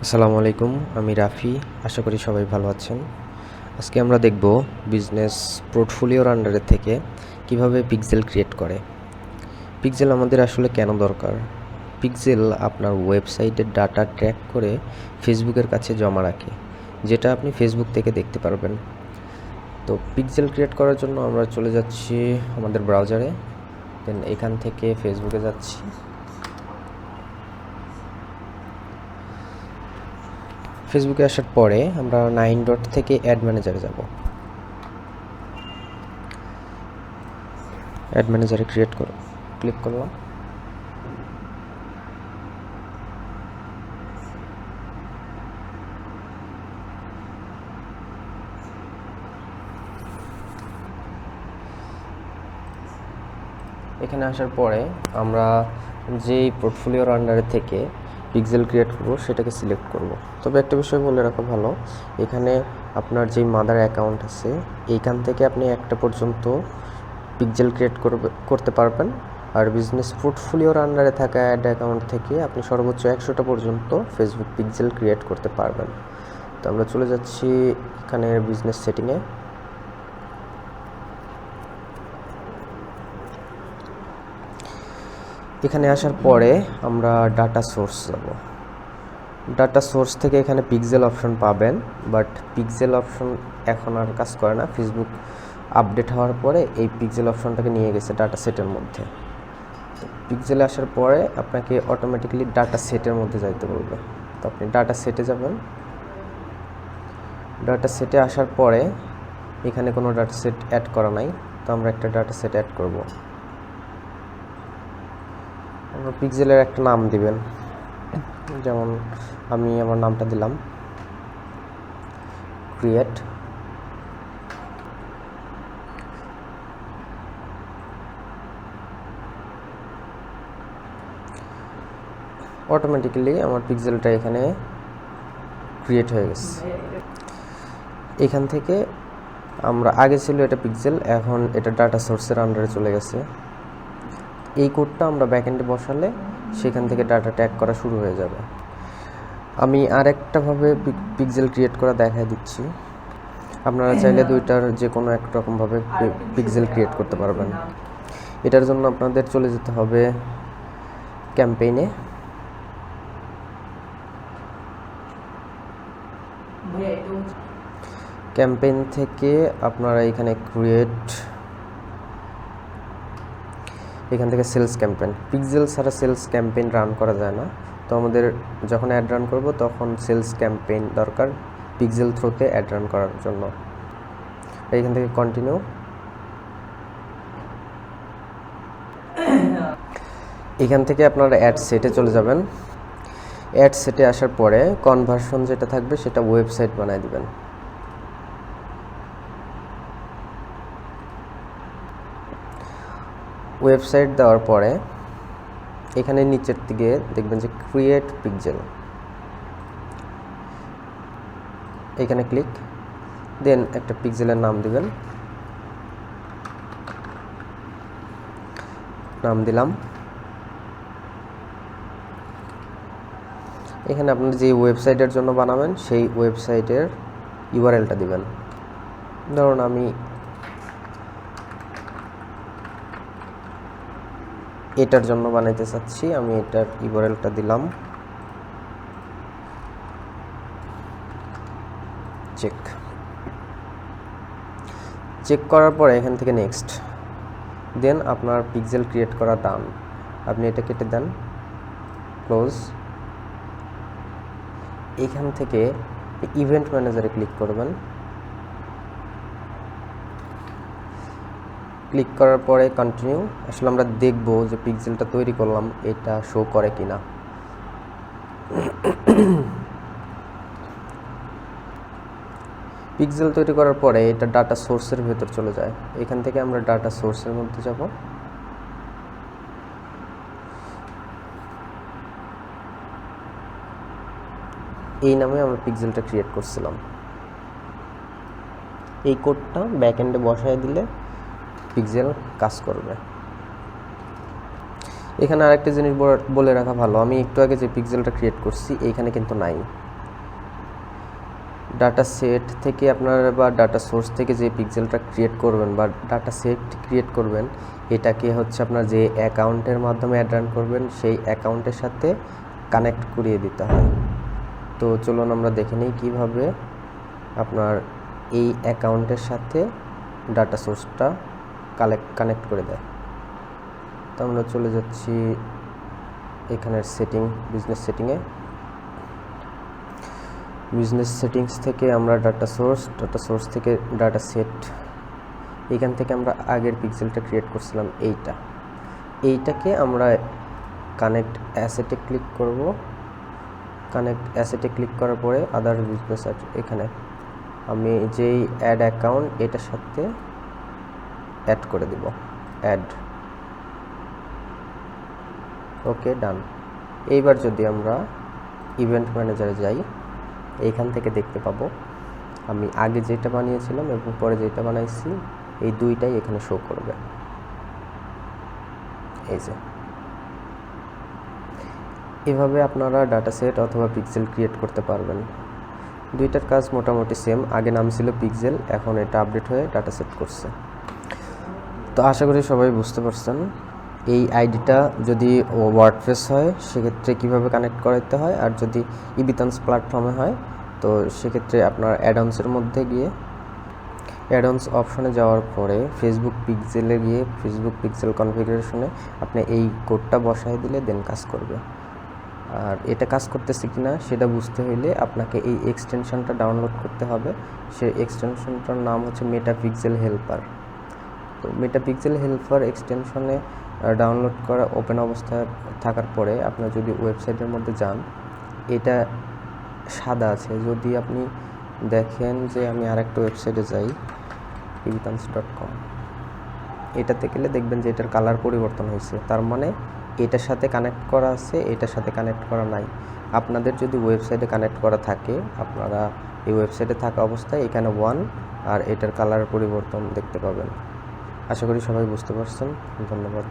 আসসালামু আলাইকুম, আমি রাফি। আশা করি সবাই ভালো আছেন। আজকে আমরা দেখব বিজনেস পোর্টফোলিওর আন্ডারে থেকে কিভাবে পিক্সেল ক্রিয়েট করে। পিক্সেল আমাদের আসলে কেন দরকার? পিক্সেল আপনার ওয়েবসাইটের ডাটা ট্র্যাক করে ফেসবুকের কাছে জমা রাখে, যেটা আপনি ফেসবুক থেকে দেখতে পারবেন। তো পিক্সেল ক্রিয়েট করার জন্য আমরা চলে যাচ্ছি আমাদের ব্রাউজারে, দেন এখান থেকে ফেসবুকে যাচ্ছি। ফেসবুকে আসার পরে আমরা 9 ডট থেকে অ্যাড ম্যানেজারে যাব। অ্যাড ম্যানেজারে ক্লিক করলাম। এখানে আসার পরে আমরা যেই পোর্টফোলিওর আন্ডারে থেকে পিক্সেল ক্রিয়েট করব সেটাকে সিলেক্ট করব। তবে একটা বিষয় বলে রাখা ভালো, এখানে আপনার যেই মাদার অ্যাকাউন্ট আছে এইখান থেকে আপনি একটা পর্যন্ত পিক্সেল ক্রিয়েট করতে পারবেন, আর বিজনেস পোর্টফোলিওর আন্ডারে থাকা অ্যাড অ্যাকাউন্ট থেকে আপনি সর্বোচ্চ 100টা পর্যন্ত ফেসবুক পিক্সেল ক্রিয়েট করতে পারবেন। তো আমরা চলে যাচ্ছি এখানে বিজনেস সেটিংয়ে। এখানে আসার পরে আমরা ডাটা সোর্স যাব। ডাটা সোর্স থেকে এখানে পিক্সেল অপশন পাবেন, বাট পিক্সেল অপশন এখন আর কাজ করে না। ফেসবুক আপডেট হওয়ার পরে এই পিক্সেল অপশনটাকে নিয়ে গেছে ডাটা সেটের মধ্যে। তো পিক্সেলে আসার পরে আপনাকে অটোমেটিক্যালি ডাটা সেটের মধ্যে যাইতে বলবে। তো আপনি ডাটা সেটে যাবেন। ডাটা সেটে আসার পরে এখানে কোনো ডাটা সেট অ্যাড করা নাই, তো আমরা একটা ডাটা সেট অ্যাড করব। আমরা পিক্সেলের একটা নাম দিবেন, যেমন আমি আমার নামটা দিলাম ক্রিয়েট। অটোমেটিক্যালি আমার পিক্সেলটা এখানে ক্রিয়েট হয়ে গেছে। এখান থেকে আমরা আগে ছিল এটা পিক্সেল, এখন এটা ডাটা সোর্সের আন্ডারে চলে গেছে। এই কোডটা আমরা ব্যাকএন্ডে বসালে সেখান থেকে ডাটা ট্যাগ করা শুরু হয়ে যাবে। আমি আরেকটাভাবে পিক্সেল ক্রিয়েট করা দেখাই দিচ্ছি। আপনারা চাইলে দুইটার যে কোনো এক রকমভাবে পিক্সেল ক্রিয়েট করতে পারবেন। এটার জন্য আপনাদের চলে যেতে হবে ক্যাম্পেইনে। ক্যাম্পেইন থেকে আপনারা এখানে এখান থেকে সেলস ক্যাম্পেইন। পিক্সেল ছাড়া সেলস ক্যাম্পেইন রান করা যায় না, তো আমাদের যখন অ্যাড রান করব তখন সেলস ক্যাম্পেইন দরকার পিক্সেল থ্রুতে অ্যাড রান করার জন্য। এইখান থেকে কন্টিনিউ। এখান থেকে আপনারা অ্যাড সেটে চলে যাবেন। অ্যাড সেটে আসার পরে কনভার্সন যেটা থাকবে সেটা ওয়েবসাইট বানায় দিবেন। ওয়েবসাইট দেওয়ার পরে এখানে নিচের দিকে দেখবেন যে ক্রিয়েট পিক্সেল, এখানে ক্লিক, দেন একটা পিক্সেলের নাম দিবেন। নাম দিলাম। এখানে আপনার যে ওয়েবসাইটের জন্য বানাবেন সেই ওয়েবসাইটের ইউআরএলটা দিবেন। ধরুন আমি এটার জন্য বানাইতে চাচ্ছি, আমি এটার ইউআরএলটা দিলাম। চেক করার পরে এখান থেকে নেক্সট, দেন আপনার পিক্সেল ক্রিয়েট করা ডান। আপনি এটা কেটে দেন, ক্লোজ। এখান থেকে ইভেন্ট ম্যানেজারে ক্লিক করবেন। ক্লিক করার পরে কন্টিনিউ। আসলে আমরা দেখব যে পিক্সেলটা তৈরি করলাম এটা শো করে কিনা। পিক্সেল তৈরি করার পরে এটা ডাটা সোর্সের ভেতর চলে যায়। এখান থেকে আমরা ডাটা সোর্সের মধ্যে যাব। এই নামে আমরা পিক্সেলটা ক্রিয়েট করছিলাম। এই কোডটা ব্যাকএন্ডে বসায় দিলে পিক্সেল কাজ করবে। এখানে আরেকটা জিনিস বলে রাখা ভালো, আমি একটু আগে যে পিক্সেলটা ক্রিয়েট করছি এইখানে কিন্তু নাই। ডাটা সেট থেকে আপনারা বা ডাটা সোর্স থেকে যে পিক্সেলটা ক্রিয়েট করবেন বা ডাটা সেট ক্রিয়েট করবেন, এটাকে হচ্ছে আপনার যে অ্যাকাউন্টের মাধ্যমে অ্যাড রান করবেন সেই অ্যাকাউন্টের সাথে কানেক্ট করিয়ে দিতে হয়। তো চলুন আমরা দেখে নিই কীভাবে আপনার এই অ্যাকাউন্টের সাথে ডাটা সোর্সটা কানেক্ট করে দেয়। তো আমরা চলে যাচ্ছি এখানের বিজনেস সেটিংস থেকে আমরা ডাটা সোর্স থেকে ডাটা সেট, এখান থেকে আমরা আগের পিক্সেলটা ক্রিয়েট করছিলাম এইটাকে আমরা কানেক্ট অ্যাসেটে ক্লিক করব। কানেক্ট অ্যাসেটে ক্লিক করার পরে আদার বিজনেস এখানে আমি যেই অ্যাড অ্যাকাউন্ট এটার সাথে অ্যাড করে দিব, অ্যাড, ওকে ডান। এইবার যদি আমরা ইভেন্ট ম্যানেজারে যাই, এইখান থেকে দেখতে পাবো আমি আগে যেটা বানিয়েছিলাম এবং পরে যেটা বানাইছি এই দুইটাই এখানে শো করবে। এই যে এভাবে আপনারা ডাটা সেট অথবা পিক্সেল ক্রিয়েট করতে পারবেন। দুইটার কাজ মোটামুটি সেম। আগে নাম ছিল পিক্সেল, এখন এটা আপডেট হয়ে ডাটা সেট করছে। তো আশা করি সবাই বুঝতে পারছেন। এই আইডিটা যদি ওয়ার্ডপ্রেস হয় সেক্ষেত্রে কীভাবে কানেক্ট করাতে হয়, আর যদি ইবিথান্স প্ল্যাটফর্মে হয় তো সেক্ষেত্রে আপনার অ্যাডঅনসের মধ্যে গিয়ে অ্যাডঅনস অপশনে যাওয়ার পরে ফেসবুক পিক্সেলে গিয়ে ফেসবুক পিক্সেল কনফিগারেশনে আপনি এই কোডটা বসায় দিলে দেন কাজ করবে। আর এটা কাজ করতেছে কিনা সেটা বুঝতে হইলে আপনাকে এই এক্সটেনশনটা ডাউনলোড করতে হবে। সেই এক্সটেনশনটার নাম হচ্ছে মেটাপিক্সেল হেল্পার। তো মেটাপিক্সেল হেল্পার এক্সটেনশনে ডাউনলোড করা ওপেন অবস্থায় থাকার পরে আপনার যদি ওয়েবসাইটের মধ্যে যান, এটা সাদা আছে। যদি আপনি দেখেন যে আমি আরেকটা ওয়েবসাইটে যাই, ibithans.com, এটাতে গেলে দেখবেন যে এটার কালার পরিবর্তন হয়েছে। তার মানে এটার সাথে কানেক্ট করা আছে, এটার সাথে কানেক্ট করা নাই। আপনাদের যদি ওয়েবসাইটে কানেক্ট করা থাকে, আপনারা এই ওয়েবসাইটে থাকা অবস্থায় এখানে 1 আর এটার কালার পরিবর্তন দেখতে পাবেন। আশা করি সবাই বুঝতে পারছেন। ধন্যবাদ।